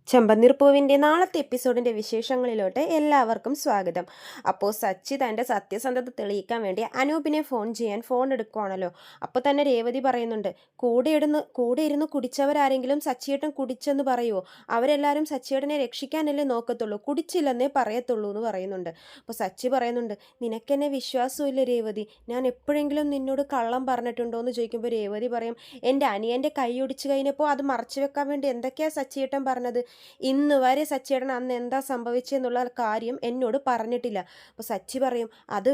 ചെമ്പന്നീർ പൂവിൻ്റെ നാളത്തെ എപ്പിസോഡിൻ്റെ വിശേഷങ്ങളിലോട്ട് എല്ലാവർക്കും സ്വാഗതം. അപ്പോൾ സച്ചി തൻ്റെ സത്യസന്ധത തെളിയിക്കാൻ വേണ്ടി അനൂപിനെ ഫോൺ ചെയ്യാൻ ഫോൺ എടുക്കുവാണല്ലോ. അപ്പോൾ തന്നെ രേവതി പറയുന്നുണ്ട്, കൂടെ ഇരുന്ന് കുടിച്ചവരാരെങ്കിലും സച്ചിയേട്ടൻ കുടിച്ചെന്ന് പറയുമോ? അവരെല്ലാവരും സച്ചിയേട്ടനെ രക്ഷിക്കാനല്ലേ നോക്കത്തുള്ളൂ, കുടിച്ചില്ലെന്നേ പറയത്തുള്ളൂ എന്ന് പറയുന്നുണ്ട്. അപ്പോൾ സച്ചി പറയുന്നുണ്ട്, നിനക്കെന്നെ വിശ്വാസമില്ല രേവതി, ഞാൻ എപ്പോഴെങ്കിലും നിന്നോട് കള്ളം പറഞ്ഞിട്ടുണ്ടോ എന്ന് ചോദിക്കുമ്പോൾ രേവതി പറയും, എൻ്റെ അനിയൻ്റെ കൈ ഒടിച്ചു കഴിഞ്ഞപ്പോൾ അത് മറച്ചു വെക്കാൻ വേണ്ടി എന്തൊക്കെയാണ് സച്ചിയേട്ടൻ പറഞ്ഞത്? ഇന്ന് വരെ സച്ചിയേട്ടൻ അന്ന് എന്താ സംഭവിച്ചെന്നുള്ള കാര്യം എന്നോട് പറഞ്ഞിട്ടില്ല. അപ്പോൾ സച്ചി പറയും, അത്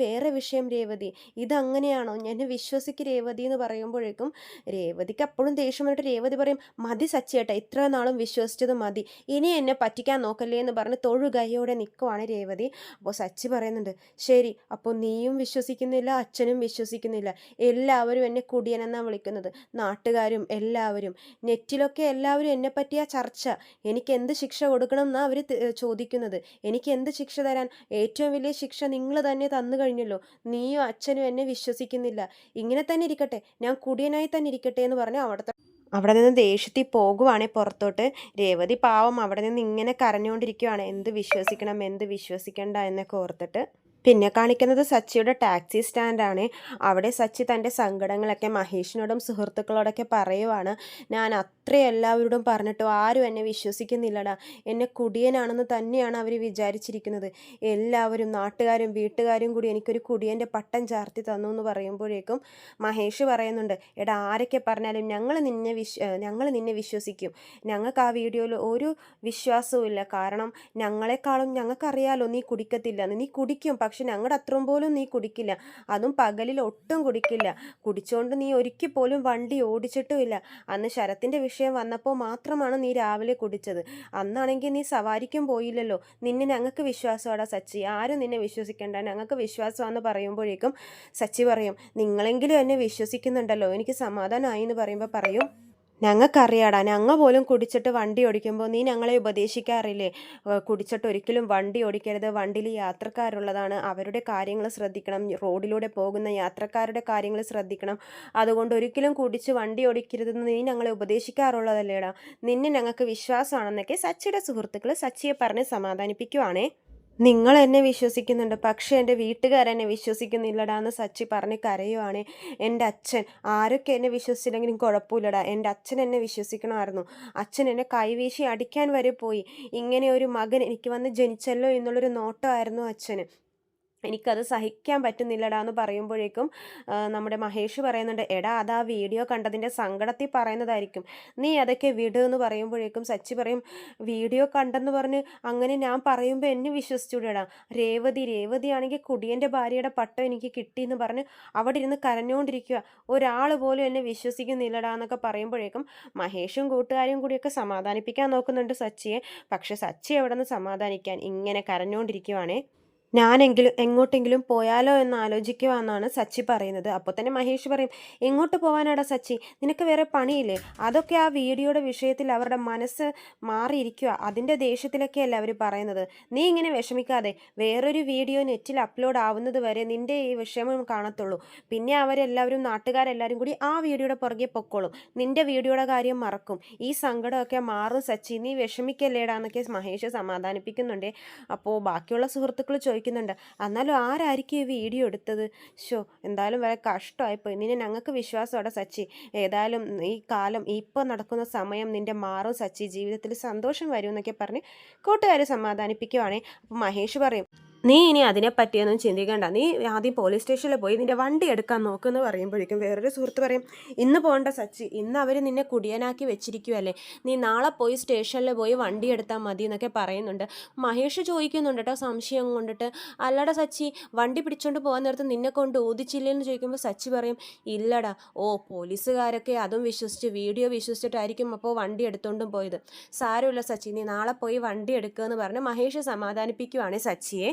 വേറെ വിഷയം രേവതി, ഇതങ്ങനെയാണോ? എന്നെ വിശ്വസിക്ക് രേവതി എന്ന് പറയുമ്പോഴേക്കും രേവതിക്ക് അപ്പോഴും ദേഷ്യം വന്നിട്ട് രേവതി പറയും, മതി സച്ചിയേട്ട, ഇത്ര നാളും വിശ്വസിച്ചത് മതി, ഇനി എന്നെ പറ്റിക്കാൻ നോക്കല്ലേ എന്ന് പറഞ്ഞ് തൊഴുകൈയോടെ നിൽക്കുവാണ് രേവതി. അപ്പോൾ സച്ചി പറയുന്നുണ്ട്, ശരി, അപ്പോൾ നീയും വിശ്വസിക്കുന്നില്ല, അച്ഛനും വിശ്വസിക്കുന്നില്ല, എല്ലാവരും എന്നെ കുടിയനെന്നാണ് വിളിക്കുന്നത്, നാട്ടുകാരും എല്ലാവരും, നെറ്റിലൊക്കെ എല്ലാവരും എന്നെ പറ്റിയ ചർച്ച, എനിക്ക് എന്ത് ശിക്ഷ കൊടുക്കണം എന്നാണ് അവർ ചോദിക്കുന്നത്. എനിക്ക് എന്ത് ശിക്ഷ തരാൻ? ഏറ്റവും വലിയ ശിക്ഷ നിങ്ങൾ തന്നെ തന്നു കഴിഞ്ഞല്ലോ, നീയും അച്ഛനും എന്നെ വിശ്വസിക്കുന്നില്ല, ഇങ്ങനെ തന്നെ ഇരിക്കട്ടെ, ഞാൻ കുടിയനായി തന്നെ ഇരിക്കട്ടെ എന്ന് പറഞ്ഞ് അവിടെ നിന്ന് ദേഷ്യത്തിൽ പോകുവാണേ പുറത്തോട്ട്. രേവതി പാവം അവിടെ നിന്ന് ഇങ്ങനെ കരഞ്ഞുകൊണ്ടിരിക്കുവാണ്, എന്ത് വിശ്വസിക്കണം എന്ത് വിശ്വസിക്കണ്ട എന്നൊക്കെ ഓർത്തിട്ട്. പിന്നെ കാണിക്കുന്നത് സച്ചിയുടെ ടാക്സി സ്റ്റാൻഡാണ്. അവിടെ സച്ചി തൻ്റെ സങ്കടങ്ങളൊക്കെ മഹേഷിനോടും സുഹൃത്തുക്കളോടൊക്കെ പറയുവാണ്. ഞാൻ അത്ര എല്ലാവരോടും പറഞ്ഞിട്ടോ ആരും എന്നെ വിശ്വസിക്കുന്നില്ലടാ, എന്നെ കുടിയനാണെന്ന് തന്നെയാണ് അവർ വിചാരിച്ചിരിക്കുന്നത്, എല്ലാവരും നാട്ടുകാരും വീട്ടുകാരും കൂടി എനിക്കൊരു കുടിയൻ്റെ പട്ടം ചാർത്തി തന്നു എന്ന് പറയുമ്പോഴേക്കും മഹേഷ് പറയുന്നുണ്ട്, എടാ ആരൊക്കെ പറഞ്ഞാലും ഞങ്ങൾ നിന്നെ വിശ്വസിക്കും, ഞങ്ങൾക്ക് ആ വീഡിയോയിൽ ഒരു വിശ്വാസവും ഇല്ല, കാരണം ഞങ്ങളെക്കാളും ഞങ്ങൾക്കറിയാലോ നീ കുടിക്കത്തില്ലെന്ന്, നീ കുടിക്കും പക്ഷെ ഞങ്ങളുടെ അത്രയും പോലും നീ കുടിക്കില്ല, അതും പകലിൽ ഒട്ടും കുടിക്കില്ല, കുടിച്ചുകൊണ്ട് നീ ഒരിക്കൽ പോലും വണ്ടി ഓടിച്ചിട്ടുമില്ല, അന്ന് ശരത്തിൻ്റെ വിഷയം വന്നപ്പോൾ മാത്രമാണ് നീ രാവിലെ കുടിച്ചത്, അന്നാണെങ്കിൽ നീ സവാരിക്കും പോയില്ലല്ലോ, നിന്നെ ഞങ്ങൾക്ക് വിശ്വാസമാടാ സച്ചി, ആരും നിന്നെ വിശ്വസിക്കേണ്ട, ഞങ്ങൾക്ക് വിശ്വാസമാണെന്ന് പറയുമ്പോഴേക്കും സച്ചി പറയും, നിങ്ങളെങ്കിലും എന്നെ വിശ്വസിക്കുന്നുണ്ടല്ലോ, എനിക്ക് സമാധാനമായി എന്ന് പറയുമ്പോൾ പറയും, ഞങ്ങൾക്കറിയാടാ, ഞങ്ങൾ പോലും കുടിച്ചിട്ട് വണ്ടി ഓടിക്കുമ്പോൾ നീ ഞങ്ങളെ ഉപദേശിക്കാറില്ലേ, കുടിച്ചിട്ട് ഒരിക്കലും വണ്ടി ഓടിക്കരുത്, വണ്ടിയിൽ യാത്രക്കാരുള്ളതാണ്, അവരുടെ കാര്യങ്ങൾ ശ്രദ്ധിക്കണം, റോഡിലൂടെ പോകുന്ന യാത്രക്കാരുടെ കാര്യങ്ങൾ ശ്രദ്ധിക്കണം, അതുകൊണ്ട് ഒരിക്കലും കുടിച്ച് വണ്ടി ഓടിക്കരുതെന്ന് നീ ഞങ്ങളെ ഉപദേശിക്കാറുള്ളതല്ലേടാ, നിന്നെ ഞങ്ങൾക്ക് വിശ്വാസമാണെന്നൊക്കെ സച്ചിയുടെ സുഹൃത്തുക്കൾ സച്ചിയെ പറഞ്ഞ് സമാധാനിപ്പിക്കുവാണേ. നിങ്ങൾ എന്നെ വിശ്വസിക്കുന്നുണ്ട് പക്ഷേ എൻ്റെ വീട്ടുകാരെന്നെ വിശ്വസിക്കുന്നില്ലടാ എന്ന് സച്ചി പറഞ്ഞ് കരയുവാണ്. എൻ്റെ അച്ഛൻ, ആരൊക്കെ എന്നെ വിശ്വസിച്ചില്ലെങ്കിലും കുഴപ്പമില്ലടാ, എൻ്റെ അച്ഛൻ എന്നെ വിശ്വസിക്കണമായിരുന്നു, അച്ഛൻ എന്നെ കൈവീശി അടിക്കാൻ വരെ പോയി, ഇങ്ങനെ ഒരു മകൻ എനിക്ക് വന്ന് ജനിച്ചല്ലോ എന്നുള്ളൊരു നോട്ടമായിരുന്നു അച്ഛന്, എനിക്കത് സഹിക്കാൻ പറ്റുന്നില്ലടാ എന്ന് പറയുമ്പോഴേക്കും നമ്മുടെ മഹേഷ് പറയുന്നുണ്ട്, എടാ അതാ വീഡിയോ കണ്ടതിൻ്റെ സങ്കടത്തിൽ പറയുന്നതായിരിക്കും, നീ അതൊക്കെ വിട് എന്ന് പറയുമ്പോഴേക്കും സച്ചി പറയും, വീഡിയോ കണ്ടെന്ന് പറഞ്ഞ് അങ്ങനെ ഞാൻ പറയുമ്പോൾ എന്നെ വിശ്വസിച്ചൂടാ, രേവതിയാണെങ്കിൽ കുടിയൻ്റെ ഭാര്യയുടെ പട്ടം എനിക്ക് കിട്ടിയെന്ന് പറഞ്ഞ് അവിടെ ഇരുന്ന് കരഞ്ഞുകൊണ്ടിരിക്കുക, ഒരാൾ പോലും എന്നെ വിശ്വസിക്കുന്നില്ലടാ എന്നൊക്കെ പറയുമ്പോഴേക്കും മഹേഷും കൂട്ടുകാരും കൂടിയൊക്കെ സമാധാനിപ്പിക്കാൻ നോക്കുന്നുണ്ട് സച്ചിയെ, പക്ഷെ സച്ചി എവിടെ നിന്ന് സമാധാനിക്കാൻ, ഇങ്ങനെ കരഞ്ഞുകൊണ്ടിരിക്കുവാണേ. ഞാനെങ്കിലും എങ്ങോട്ടെങ്കിലും പോയാലോ എന്ന് ആലോചിക്കുവാന്നാണ് സച്ചി പറയുന്നത്. അപ്പോൾ തന്നെ മഹേഷ് പറയും, എങ്ങോട്ട് പോകാനാടാ സച്ചി, നിനക്ക് വേറെ പണിയില്ലേ? അതൊക്കെ ആ വീഡിയോയുടെ വിഷയത്തിൽ അവരുടെ മനസ്സ് മാറിയിരിക്കുക, അതിൻ്റെ ദേഷ്യത്തിലൊക്കെയല്ലേ അവർ പറയുന്നത്, നീ ഇങ്ങനെ വിഷമിക്കാതെ, വേറൊരു വീഡിയോ നെറ്റിൽ അപ്ലോഡ് ആവുന്നത് വരെ നിൻ്റെ ഈ വിഷമം കാണത്തുള്ളൂ, പിന്നെ അവരെല്ലാവരും നാട്ടുകാരെല്ലാവരും കൂടി ആ വീഡിയോയുടെ പുറകെ പൊക്കോളും, നിൻ്റെ വീഡിയോയുടെ കാര്യം മറക്കും, ഈ സങ്കടമൊക്കെ മാറും സച്ചി, നീ വിഷമിക്കല്ലേടാന്നൊക്കെ മഹേഷ് സമാധാനിപ്പിക്കുന്നുണ്ട്. അപ്പോൾ ബാക്കിയുള്ള സുഹൃത്തുക്കൾ ചോദിക്കുന്നുണ്ട്, എന്നാലും ആരായിരിക്കും ഈ വീഡിയോ എടുത്തത്, എന്തായാലും വളരെ കഷ്ടമായിപ്പോയി, നിന്നെ ഞങ്ങൾക്ക് വിശ്വാസമാണ് സച്ചി, ഏതായാലും ഈ കാലം ഇപ്പോൾ നടക്കുന്ന സമയം നിൻ്റെ മാറും സച്ചി, ജീവിതത്തിൽ സന്തോഷം വരും എന്നൊക്കെ പറഞ്ഞ് കൂട്ടുകാർ സമാധാനിപ്പിക്കുവാണേ. അപ്പോൾ മഹേഷ് പറയും, നീ ഇനി അതിനെ പറ്റിയൊന്നും ചിന്തിക്കേണ്ട, നീ ആദ്യം പോലീസ് സ്റ്റേഷനിൽ പോയി നിൻ്റെ വണ്ടി എടുക്കാൻ നോക്കുമെന്ന് പറയുമ്പോഴേക്കും വേറൊരു സുഹൃത്ത് പറയും, ഇന്ന് പോകണ്ട സച്ചി, ഇന്ന് അവർ നിന്നെ കുടിയനാക്കി വെച്ചിരിക്കുവല്ലേ, നീ നാളെ പോയി സ്റ്റേഷനിൽ പോയി വണ്ടി എടുത്താൽ മതി എന്നൊക്കെ പറയുന്നുണ്ട്. മഹേഷ് ചോദിക്കുന്നുണ്ട് കേട്ടോ സംശയം കൊണ്ടിട്ട്, അല്ലടാ സച്ചി, വണ്ടി പിടിച്ചോണ്ട് പോകാൻ നേരത്ത് നിന്നെ കൊണ്ട് ഊതിച്ചില്ലേന്ന് ചോദിക്കുമ്പോൾ സച്ചി പറയും, ഇല്ലടാ, പോലീസുകാരൊക്കെ അതും വിശ്വസിച്ച് വീഡിയോ വിശ്വസിച്ചിട്ടായിരിക്കും അപ്പോൾ വണ്ടി എടുത്തോണ്ടും പോയത്, സാരമില്ല സച്ചി, നീ നാളെ പോയി വണ്ടി എടുക്കുക എന്ന് പറഞ്ഞ് മഹേഷ് സമാധാനിപ്പിക്കുവാണ് സച്ചിയെ.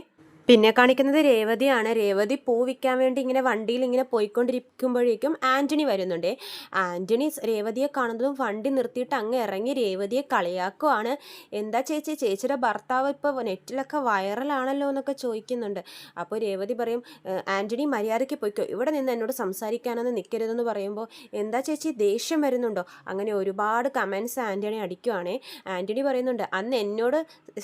പിന്നെ കാണിക്കുന്നത് രേവതിയാണ്. രേവതി പൂ വിൽക്കാൻ വേണ്ടി ഇങ്ങനെ വണ്ടിയിൽ ഇങ്ങനെ പോയിക്കൊണ്ടിരിക്കുമ്പോഴേക്കും ആൻ്റണി വരുന്നുണ്ട്. ആൻ്റണി രേവതിയെ കാണുന്നതും വണ്ടി നിർത്തിയിട്ട് അങ്ങ് ഇറങ്ങി രേവതിയെ കളിയാക്കുവാണ്. എന്താ ചേച്ചി, ചേച്ചിയുടെ ഭർത്താവ് ഇപ്പോൾ നെറ്റിലൊക്കെ വൈറലാണല്ലോ എന്നൊക്കെ ചോദിക്കുന്നുണ്ട്. അപ്പോൾ രേവതി പറയും, ആൻ്റണി മര്യാദയ്ക്ക് പോയിക്കോ, ഇവിടെ നിന്ന് എന്നോട് സംസാരിക്കാനൊന്നും നിൽക്കരുതെന്ന് പറയുമ്പോൾ, എന്താ ചേച്ചി ദേഷ്യം വരുന്നുണ്ടോ? അങ്ങനെ ഒരുപാട് കമൻസ് ആൻ്റണി അടിക്കുവാണേ. ആൻ്റണി പറയുന്നുണ്ട്, അന്ന് എന്നോട്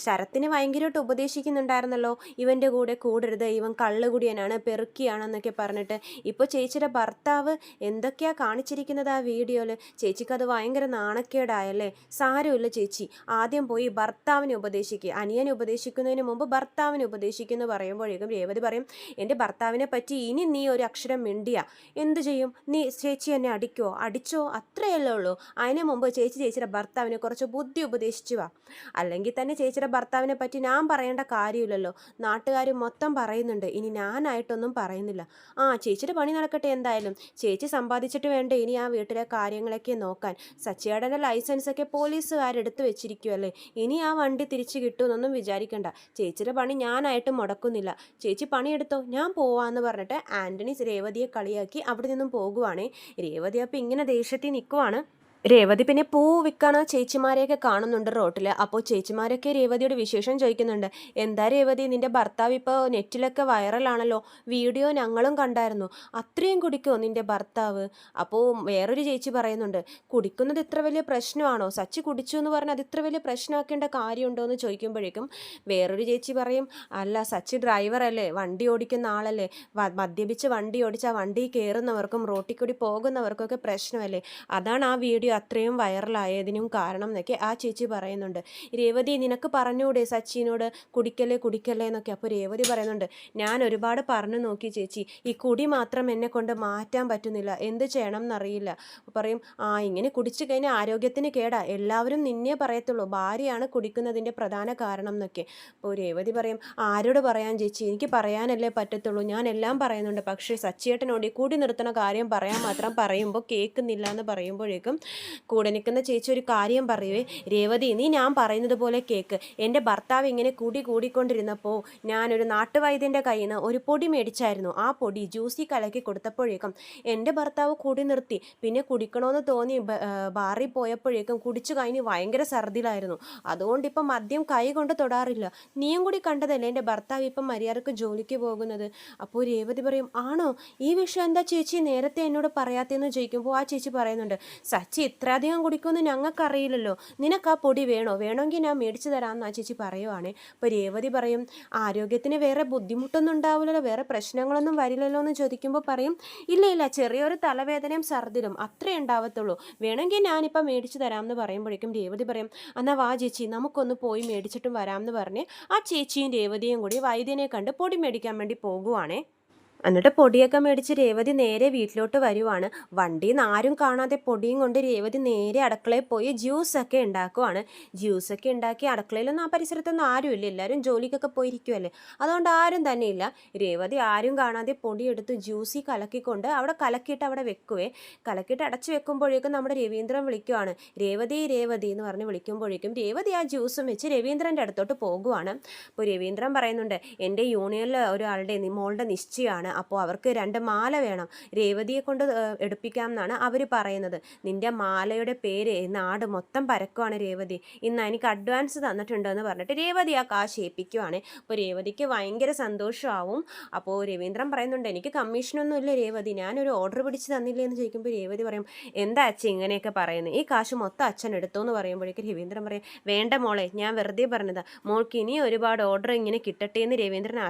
ശരത്തിന് ഭയങ്കരമായിട്ട് ഉപദേശിക്കുന്നുണ്ടായിരുന്നല്ലോ, ഇവൻ്റെ കൂടെ കൂടരുത്, ഇവൻ കള്ളുകുടിയനാണ്, പെറുക്കിയാണെന്നൊക്കെ പറഞ്ഞിട്ട്. ഇപ്പോൾ ചേച്ചിയുടെ ഭർത്താവ് എന്തൊക്കെയാണ് കാണിച്ചിരിക്കുന്നത് ആ വീഡിയോയിൽ. ചേച്ചിക്കത് ഭയങ്കര നാണക്കേടായല്ലേ? സാരമില്ല ചേച്ചി, ആദ്യം പോയി ഭർത്താവിനെ ഉപദേശിക്കുക, അനിയനെ ഉപദേശിക്കുന്നതിന് മുമ്പ് ഭർത്താവിനെ ഉപദേശിക്കുമെന്ന് പറയുമ്പോഴേക്കും രേവതി പറയും, എൻ്റെ ഭർത്താവിനെ പറ്റി ഇനി നീ ഒരു അക്ഷരം മിണ്ടിയ എന്ത് ചെയ്യും? നീ ചേച്ചി എന്നെ അടിക്കുമോ? അടിച്ചോ, അത്രയല്ലേ ഉള്ളൂ. അതിന് മുമ്പ് ചേച്ചിയുടെ ഭർത്താവിനെ കുറച്ച് ബുദ്ധി ഉപദേശിച്ചു വാ. അല്ലെങ്കിൽ തന്നെ ചേച്ചിയുടെ ഭർത്താവിനെ പറ്റി ഞാൻ പറയേണ്ട കാര്യമില്ലല്ലോ, നാട്ടുകാർ മൊത്തം പറയുന്നുണ്ട്, ഇനി ഞാനായിട്ടൊന്നും പറയുന്നില്ല. ചേച്ചിയുടെ പണി നടക്കട്ടെ. എന്തായാലും ചേച്ചി സമ്പാദിച്ചിട്ട് വേണ്ടേ ഇനി ആ വീട്ടിലെ കാര്യങ്ങളൊക്കെ നോക്കാൻ. സച്ചിയേടൻ്റെ ലൈസൻസൊക്കെ പോലീസുകാരെടുത്ത് വെച്ചിരിക്കുമല്ലേ, ഇനി ആ വണ്ടി തിരിച്ചു കിട്ടുമെന്നൊന്നും വിചാരിക്കണ്ട. ചേച്ചിയുടെ പണി ഞാനായിട്ട് മുടക്കുന്നില്ല, ചേച്ചി പണിയെടുത്തോ, ഞാൻ പോവാന്ന് പറഞ്ഞിട്ട് ആൻ്റണി രേവതിയെ കളിയാക്കി അവിടെ നിന്നും പോകുവാണേ. രേവതി അപ്പം ഇങ്ങനെ ദേഷ്യത്തിൽ നിൽക്കുവാണ്. രേവതി പിന്നെ പൂ വിൽക്കണ ചേച്ചിമാരെയൊക്കെ കാണുന്നുണ്ട് റോട്ടിൽ. അപ്പോൾ ചേച്ചിമാരൊക്കെ രേവതിയോട് വിശേഷം ചോദിക്കുന്നുണ്ട്. എന്താ രേവതി, നിൻ്റെ ഭർത്താവ് ഇപ്പോൾ നെറ്റിലൊക്കെ വൈറലാണല്ലോ, വീഡിയോ ഞങ്ങളും കണ്ടായിരുന്നു, അത്രയും കുടിക്കുമോ നിൻ്റെ ഭർത്താവ്? അപ്പോൾ വേറൊരു ചേച്ചി പറയുന്നുണ്ട്, കുടിക്കുന്നത് ഇത്ര വലിയ പ്രശ്നമാണോ? സച്ചി കുടിച്ചു എന്ന് പറഞ്ഞാൽ അത് ഇത്ര വലിയ പ്രശ്നമാക്കേണ്ട കാര്യമുണ്ടോ എന്ന് ചോദിക്കുമ്പോഴേക്കും വേറൊരു ചേച്ചി പറയും, അല്ല സച്ചി ഡ്രൈവറല്ലേ, വണ്ടി ഓടിക്കുന്ന ആളല്ലേ, മദ്യപിച്ച് വണ്ടി ഓടിച്ച് ആ വണ്ടി കയറുന്നവർക്കും റോട്ടിൽ കൂടി പോകുന്നവർക്കൊക്കെ പ്രശ്നമല്ലേ, അതാണ് ആ വീഡിയോ അത്രയും വൈറലായതിനും കാരണം എന്നൊക്കെ ആ ചേച്ചി പറയുന്നുണ്ട്. രേവതി, നിനക്ക് പറഞ്ഞൂടെ സച്ചിനോട് കുടിക്കല്ലേ എന്നൊക്കെ. അപ്പോൾ രേവതി പറയുന്നുണ്ട്, ഞാൻ ഒരുപാട് പറഞ്ഞു നോക്കി ചേച്ചി, ഈ കുടി മാത്രം എന്നെ കൊണ്ട് മാറ്റാൻ പറ്റുന്നില്ല, എന്ത് ചെയ്യണം എന്നറിയില്ല. പറയും, ഇങ്ങനെ കുടിച്ചു കഴിഞ്ഞാൽ ആരോഗ്യത്തിന് കേടാ, എല്ലാവരും നിന്നെ പറയത്തുള്ളൂ, ഭാര്യയാണ് കുടിക്കുന്നതിൻ്റെ പ്രധാന കാരണം എന്നൊക്കെ. അപ്പോൾ രേവതി പറയും, ആരോട് പറയാൻ ചേച്ചി, എനിക്ക് പറയാനല്ലേ പറ്റത്തുള്ളൂ, ഞാൻ എല്ലാം പറയുന്നുണ്ട്, പക്ഷേ സച്ചിയേട്ടനോട് കൂടി നിർത്തുന്ന കാര്യം പറയാൻ മാത്രം പറയുമ്പോൾ കേൾക്കുന്നില്ല എന്ന് പറയുമ്പോഴേക്കും കൂടെ നിൽക്കുന്ന ചേച്ചി ഒരു കാര്യം പറയുവേ, രേവതി നീ ഞാൻ പറയുന്നത് പോലെ കേൾക്ക്, എൻ്റെ ഭർത്താവ് ഇങ്ങനെ കൂടിക്കൊണ്ടിരുന്നപ്പോൾ ഞാനൊരു നാട്ടുവൈദ്യൻ്റെ കയ്യിൽ നിന്ന് ഒരു പൊടി മേടിച്ചായിരുന്നു. ആ പൊടി ജ്യൂസി കലക്കി കൊടുത്തപ്പോഴേക്കും എൻ്റെ ഭർത്താവ് കുടി നിർത്തി. പിന്നെ കുടിക്കണമെന്ന് തോന്നി ബാറിൽ പോയപ്പോഴേക്കും കുടിച്ചു കഴിഞ്ഞ് ഭയങ്കര ഛർദിലായിരുന്നു. അതുകൊണ്ട് ഇപ്പം മദ്യം കൈ കൊണ്ട് തൊടാറില്ല. നീയും കൂടി കണ്ടതല്ലേ എൻ്റെ ഭർത്താവ് ഇപ്പം മര്യാദക്ക് ജോലിക്ക് പോകുന്നത്. അപ്പോൾ രേവതി പറയും, ആണോ, ഈ വിഷയം എന്താ ചേച്ചി നേരത്തെ എന്നോട് പറയാത്തതെന്ന് ചോദിക്കുമ്പോൾ ആ ചേച്ചി പറയുന്നുണ്ട്, സച്ചി ഇത്രയധികം കുടിക്കുമെന്ന് ഞങ്ങൾക്കറിയില്ലല്ലോ, നിനക്ക് ആ പൊടി വേണമെങ്കിൽ ഞാൻ മേടിച്ചു തരാമെന്ന് ആ ചേച്ചി പറയുവാണേ. അപ്പോൾ രേവതി പറയും, ആരോഗ്യത്തിന് വേറെ ബുദ്ധിമുട്ടൊന്നും ഉണ്ടാവില്ലല്ലോ, വേറെ പ്രശ്നങ്ങളൊന്നും വരില്ലല്ലോ എന്ന് ചോദിക്കുമ്പോൾ പറയും, ഇല്ല ചെറിയൊരു തലവേദനയും ഛർദിലും അത്രേ ഉണ്ടാവത്തുള്ളൂ, വേണമെങ്കിൽ ഞാനിപ്പോൾ മേടിച്ചു തരാമെന്ന് പറയുമ്പോഴേക്കും രേവതി പറയും, എന്നാൽ വാ ചേച്ചി നമുക്കൊന്ന് പോയി മേടിച്ചിട്ടും വരാമെന്ന് പറഞ്ഞ് ആ ചേച്ചിയും രേവതിയും കൂടി വൈദ്യനെ കണ്ട് പൊടി മേടിക്കാൻ വേണ്ടി പോകുവാണേ. എന്നിട്ട് പൊടിയൊക്കെ മേടിച്ച് രേവതി നേരെ വീട്ടിലോട്ട് വരുവാണ്. വണ്ടിയിൽ നിന്ന് ആരും കാണാതെ പൊടിയും കൊണ്ട് രേവതി നേരെ അടുക്കളയിൽ പോയി ജ്യൂസൊക്കെ ഉണ്ടാക്കുവാണ്. ജ്യൂസൊക്കെ ഉണ്ടാക്കി അടുക്കളയിലൊന്നും ആ പരിസരത്തൊന്നും ആരുമില്ല, എല്ലാവരും ജോലിക്കൊക്കെ പോയിരിക്കുമല്ലേ, അതുകൊണ്ട് ആരും തന്നെ ഇല്ല. രേവതി ആരും കാണാതെ പൊടിയെടുത്ത് ജ്യൂസിൽ കലക്കിക്കൊണ്ട് അവിടെ കലക്കിയിട്ട് അവിടെ വെക്കുവേ. കലക്കിയിട്ട് അടച്ചു വെക്കുമ്പോഴേക്കും നമ്മുടെ രവീന്ദ്രൻ വിളിക്കുവാണ്, രേവതി എന്ന് പറഞ്ഞ് വിളിക്കുമ്പോഴേക്കും രേവതി ആ ജ്യൂസും വെച്ച് രവീന്ദ്രൻ്റെ അടുത്തോട്ട് പോകുവാണ്. അപ്പോൾ രവീന്ദ്രൻ പറയുന്നുണ്ട്, എൻ്റെ യൂണിയനിൽ ഒരാളുടെ മോളുടെ നിശ്ചയമാണ്, അപ്പോൾ അവർക്ക് 2 മാല വേണം, രേവതിയെ കൊണ്ട് എടുപ്പിക്കാം എന്നാണ് അവർ പറയുന്നത്. നിൻ്റെ മാലയുടെ പേര് നാട് മൊത്തം പരക്കുവാണ് രേവതി, ഇന്ന് എനിക്ക് അഡ്വാൻസ് തന്നിട്ടുണ്ടെന്ന് പറഞ്ഞിട്ട് രേവതി ആ കാശ് ഏൽപ്പിക്കുവാണ്. അപ്പോൾ രേവതിക്ക് ഭയങ്കര സന്തോഷമാവും. അപ്പോൾ രവീന്ദ്രൻ പറയുന്നുണ്ട്, എനിക്ക് കമ്മീഷനൊന്നും ഇല്ല രേവതി, ഞാനൊരു ഓർഡർ പിടിച്ച് തന്നില്ലേ എന്ന് ചോദിക്കുമ്പോൾ രേവതി പറയും, എന്താ അച്ഛൻ ഇങ്ങനെയൊക്കെ പറയുന്നത്, ഈ കാശ് മൊത്തം അച്ഛൻ എടുത്തോ എന്ന് പറയുമ്പോഴേക്കും രവീന്ദ്രൻ പറയും, വേണ്ട മോളെ, ഞാൻ വെറുതെ പറഞ്ഞതാ, മോൾക്ക് ഇനി ഒരുപാട് ഓർഡർ ഇങ്ങനെ കിട്ടട്ടെ എന്ന് രവീന്ദ്രൻ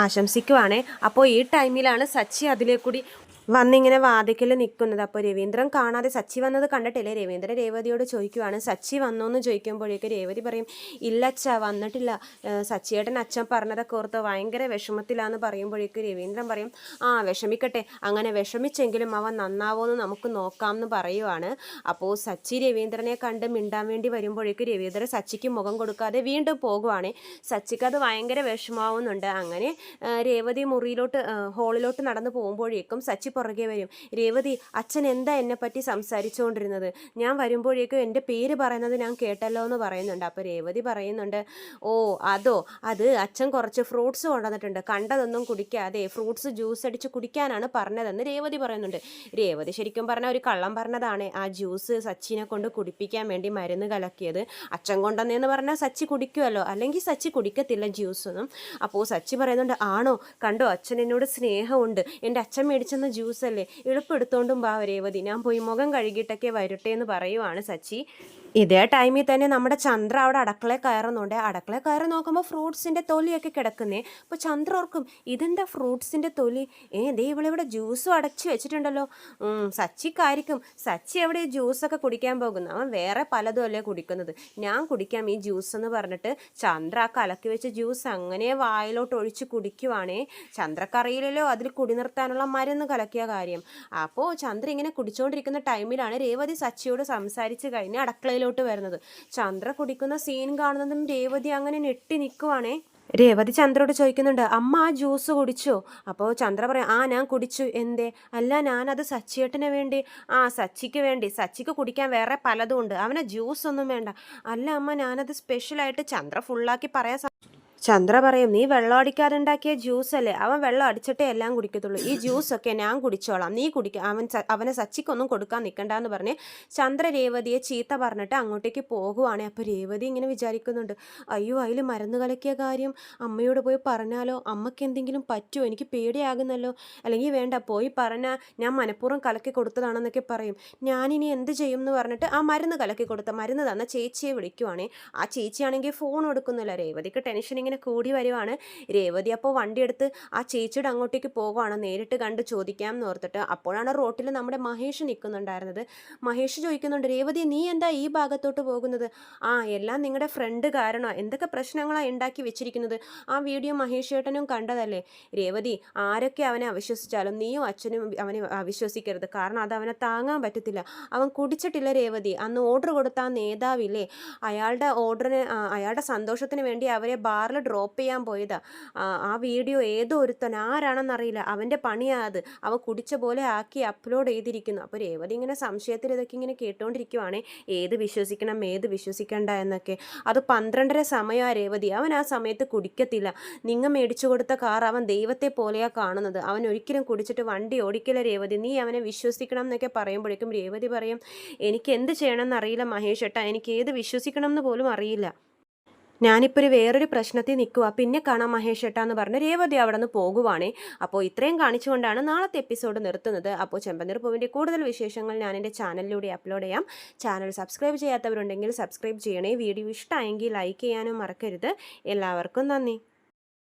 ആശംസിക്കുവാണേ. അപ്പോൾ ഈ ടൈമിലാണ് സച്ചി അതിലേക്കൂടി വന്നിങ്ങനെ വാതിക്കൽ നിൽക്കുന്നത്. അപ്പോൾ രവീന്ദ്രൻ കാണാതെ, സച്ചി വന്നത് കണ്ടിട്ടില്ലേ, രവീന്ദ്രൻ രേവതിയോട് ചോദിക്കുവാണ്, സച്ചി വന്നോ എന്ന് ചോദിക്കുമ്പോഴേക്ക് രേവതി പറയും, ഇല്ല അച്ഛാ വന്നിട്ടില്ല, സച്ചിയേട്ടൻ അച്ഛൻ പറഞ്ഞതൊക്കെ ഓർത്ത് ഭയങ്കര വിഷമത്തിലാന്ന് പറയുമ്പോഴേക്ക് രവീന്ദ്രൻ പറയും, വിഷമിക്കട്ടെ, അങ്ങനെ വിഷമിച്ചെങ്കിലും അവൻ നന്നാവോന്ന് നമുക്ക് നോക്കാം എന്ന് പറയുവാണ്. അപ്പോൾ സച്ചി രവീന്ദ്രനെ കണ്ട് മിണ്ടാൻ വേണ്ടി വരുമ്പോഴേക്ക് രവീന്ദ്രൻ സച്ചിക്ക് മുഖം കൊടുക്കാതെ വീണ്ടും പോകുവാണ്. സച്ചിക്ക് അത് ഭയങ്കര വിഷമാവുന്നുണ്ട്. അങ്ങനെ രേവതി മുറിയിലോട്ട് ഹോളിലോട്ട് നടന്നു പോകുമ്പോഴേക്കും സച്ചി പുറകെ വരും. രേവതി, അച്ഛൻ എന്താ എന്നെപ്പറ്റി സംസാരിച്ചുകൊണ്ടിരുന്നത്? ഞാൻ വരുമ്പോഴേക്കും എൻ്റെ പേര് പറയുന്നത് ഞാൻ കേട്ടല്ലോ എന്ന് പറയുന്നുണ്ട്. അപ്പോൾ രേവതി പറയുന്നുണ്ട്, ഓ അതോ, അത് അച്ഛൻ കുറച്ച് ഫ്രൂട്ട്സ് കൊണ്ടുവന്നിട്ടുണ്ട്, കണ്ടതൊന്നും കുടിക്കാതെ ഫ്രൂട്ട്സ് ജ്യൂസ് അടിച്ച് കുടിക്കാനാണ് പറഞ്ഞതെന്ന് രേവതി പറയുന്നുണ്ട്. രേവതി ശരിക്കും പറഞ്ഞാൽ ഒരു കള്ളം പറഞ്ഞതാണ്. ആ ജ്യൂസ് സച്ചിനെ കൊണ്ട് കുടിപ്പിക്കാൻ വേണ്ടി മരുന്ന് കലക്കിയത് അച്ഛൻ കൊണ്ടുവന്നതെന്ന് പറഞ്ഞാൽ സച്ചി കുടിക്കുമല്ലോ, അല്ലെങ്കിൽ സച്ചി കുടിക്കത്തില്ല ജ്യൂസൊന്നും. അപ്പോൾ സച്ചി പറയുന്നുണ്ട്, ആണോ, കണ്ടോ അച്ഛൻ എന്നോട് സ്നേഹമുണ്ട്, എൻ്റെ അച്ഛൻ മേടിച്ചെന്ന ജ്യൂസല്ലേ, എളുപ്പെടുത്തോണ്ടും വാ രേവതി, ഞാൻ പോയി മുഖം കഴുകിയിട്ടൊക്കെ വരട്ടെ എന്ന് പറയുവാണ് സച്ചി. ഇതേ ടൈമിൽ തന്നെ നമ്മുടെ ചന്ദ്ര അവിടെ അടുക്കളയിൽ കയറുന്നുണ്ട്. അടുക്കളയിൽ കയറി നോക്കുമ്പോൾ ഫ്രൂട്ട്സിൻ്റെ തൊലിയൊക്കെ കിടക്കുന്നേ. അപ്പോൾ ചന്ദ്ര ഓർക്കും, ഇതെന്താ ഫ്രൂട്ട്സിൻ്റെ തൊലി? ദേ ഇവിടെ ജ്യൂസും അടച്ചു വെച്ചിട്ടുണ്ടല്ലോ. സച്ചിക്കായിരിക്കും. സച്ചി എവിടെ ജ്യൂസൊക്കെ കുടിക്കാൻ പോകുന്നു? അവൻ വേറെ പലതും അല്ലേ കുടിക്കുന്നത്. ഞാൻ കുടിക്കാം ഈ ജ്യൂസ് എന്ന് പറഞ്ഞിട്ട് ചന്ദ്ര ആ കലക്കി വെച്ച ജ്യൂസ് അങ്ങനെ വായിലോട്ട് ഒഴിച്ച് കുടിക്കുവാണേ. ചന്ദ്രക്കറിയിലല്ലോ അതിൽ കുടി നിർത്താനുള്ള മരുന്ന് കലക്കിയ കാര്യം. അപ്പോൾ ചന്ദ്ര ഇങ്ങനെ കുടിച്ചുകൊണ്ടിരിക്കുന്ന ടൈമിലാണ് രേവതി സച്ചിയോട് സംസാരിച്ച് കഴിഞ്ഞ് അടുക്കളയിലോട്ട് വരുന്നത്. ചന്ദ്ര കുടിക്കുന്ന സീൻ കാണുന്നതും രേവതി അങ്ങനെ ഞെട്ടി നിൽക്കുവാണേ. രേവതി ചന്ദ്രയോട് ചോദിക്കുന്നുണ്ട്, അമ്മ ആ ജ്യൂസ് കുടിച്ചോ? അപ്പോൾ ചന്ദ്ര പറയും, ആ ഞാൻ കുടിച്ചു. എന്തേ? അല്ല, ഞാനത് സച്ചിയേട്ടന് വേണ്ടി. ആ സച്ചിക്ക് വേണ്ടി. സച്ചിക്ക് കുടിക്കാൻ വേറെ പലതും ഉണ്ട്, അവന് ജ്യൂസ് ഒന്നും വേണ്ട. അല്ല അമ്മ, ഞാനത് സ്പെഷ്യലായിട്ട്. ചന്ദ്ര ഫുള്ളാക്കി പറയാൻ ചന്ദ്ര പറയും, നീ വെള്ളം അടിക്കാതെ ഉണ്ടാക്കിയ ജ്യൂസ് അല്ലേ, അവൻ വെള്ളം അടിച്ചിട്ടേ എല്ലാം കുടിക്കത്തുള്ളൂ, ഈ ജ്യൂസൊക്കെ ഞാൻ കുടിച്ചോളാം, നീ കുടിക്കുക, അവനെ സച്ചിക്കൊന്നും കൊടുക്കാൻ നിൽക്കണ്ടെന്ന് പറഞ്ഞ് ചന്ദ്ര രേവതിയെ ചീത്ത പറഞ്ഞിട്ട് അങ്ങോട്ടേക്ക് പോകുവാണ്. അപ്പോൾ രേവതി ഇങ്ങനെ വിചാരിക്കുന്നുണ്ട്, അയ്യോ അതിൽ മരുന്ന് കലക്കിയ കാര്യം അമ്മയോട് പോയി പറഞ്ഞാലോ, അമ്മയ്ക്ക് എന്തെങ്കിലും പറ്റുമോ, എനിക്ക് പേടിയാകുന്നല്ലോ, അല്ലെങ്കിൽ വേണ്ട, പോയി പറഞ്ഞാൽ ഞാൻ മനഃപൂർവ്വം കലക്കി കൊടുത്തതാണെന്നൊക്കെ പറയും, ഞാനിനി എന്ത് ചെയ്യും എന്ന് പറഞ്ഞിട്ട് ആ മരുന്ന് കലക്കി കൊടുത്ത മരുന്ന് തന്ന ചേച്ചിയെ വിളിക്കുവാണേ. ആ ചേച്ചിയാണെങ്കിൽ ഫോൺ കൊടുക്കുന്നില്ല. രേവതിക്ക് ടെൻഷൻ ഇങ്ങനെ കൂടി വരുവാണ്. രേവതി അപ്പോൾ വണ്ടിയെടുത്ത് ആ ചേച്ചിയുടെ അങ്ങോട്ടേക്ക് പോകുവാണ്, നേരിട്ട് കണ്ട് ചോദിക്കാം എന്ന് ഓർത്തിട്ട്. അപ്പോഴാണ് റോട്ടിൽ നമ്മുടെ മഹേഷ് നിൽക്കുന്നുണ്ടായിരുന്നത്. മഹേഷ് ചോദിക്കുന്നുണ്ട്, രേവതി നീ എന്താ ഈ ഭാഗത്തോട്ട് പോകുന്നത്? ആ എല്ലാം നിങ്ങളുടെ ഫ്രണ്ട് കാരണമാണ്, എന്തൊക്കെ പ്രശ്നങ്ങളാണ് ഉണ്ടാക്കി വെച്ചിരിക്കുന്നത്. ആ വീഡിയോ മഹേഷ് ചേട്ടനും കണ്ടതല്ലേ. രേവതി, ആരൊക്കെ അവനെ അവിശ്വസിച്ചാലും നീയും അച്ഛനും അവനെ അവിശ്വസിക്കരുത്, കാരണം അത് അവനെ താങ്ങാൻ പറ്റത്തില്ല. അവൻ കുടിച്ചിട്ടില്ല രേവതി. അന്ന് ഓർഡർ കൊടുത്ത ആ നേതാവില്ലേ, അയാളുടെ ഓർഡറിന് അയാളുടെ സന്തോഷത്തിന് വേണ്ടി അവരെ ബാറിൽ ഡ്രോപ്പ് ചെയ്യാൻ പോയതാ. ആ വീഡിയോ ഏതോ ഒരുത്തൻ, ആരാണെന്നറിയില്ല, അവൻ്റെ പണിയാ അത്, അവൻ കുടിച്ച പോലെ ആക്കി അപ്ലോഡ് ചെയ്തിരിക്കുന്നു. അപ്പോൾ രേവതി ഇങ്ങനെ സംശയത്തിൽ ഇതൊക്കെ ഇങ്ങനെ കേട്ടോണ്ടിരിക്കുവാണേ, ഏത് വിശ്വസിക്കണം ഏത് വിശ്വസിക്കണ്ട എന്നൊക്കെ. അത് 12:30 സമയമാണ് രേവതി. അവൻ ആ സമയത്ത് കുടിക്കത്തില്ല. നിങ്ങൾ മേടിച്ചു കൊടുത്ത കാർ അവൻ ദൈവത്തെ പോലെയാണ് കാണുന്നത്, അവൻ ഒരിക്കലും കുടിച്ചിട്ട് വണ്ടി ഓടിക്കില്ല രേവതി, നീ അവനെ വിശ്വസിക്കണം എന്നൊക്കെ പറയുമ്പോഴേക്കും രേവതി പറയും, എനിക്ക് എന്ത് ചെയ്യണമെന്ന് അറിയില്ല മഹേഷ് ഏട്ടാ, എനിക്ക് ഏത് വിശ്വസിക്കണം എന്ന് പോലും അറിയില്ല, ഞാനിപ്പോൾ വേറൊരു പ്രശ്നത്തിൽ നിൽക്കുക, പിന്നെ കാണാം മഹേഷ് ഏട്ടാ എന്ന് പറഞ്ഞ് രേവതി അവിടെ നിന്ന് പോകുവാണേ. അപ്പോൾ ഇത്രയും കാണിച്ചുകൊണ്ടാണ് നാളത്തെ എപ്പിസോഡ് നിർത്തുന്നത്. അപ്പോൾ ചെമ്പനീർ പൂവിൻ്റെ കൂടുതൽ വിശേഷങ്ങൾ ഞാൻ എൻ്റെ ചാനലിലൂടെ അപ്ലോഡ് ചെയ്യാം. ചാനൽ സബ്സ്ക്രൈബ് ചെയ്യാത്തവരുണ്ടെങ്കിൽ സബ്സ്ക്രൈബ് ചെയ്യണേ. വീഡിയോ ഇഷ്ടമായെങ്കിൽ ലൈക്ക് ചെയ്യാനും മറക്കരുത്. എല്ലാവർക്കും നന്ദി.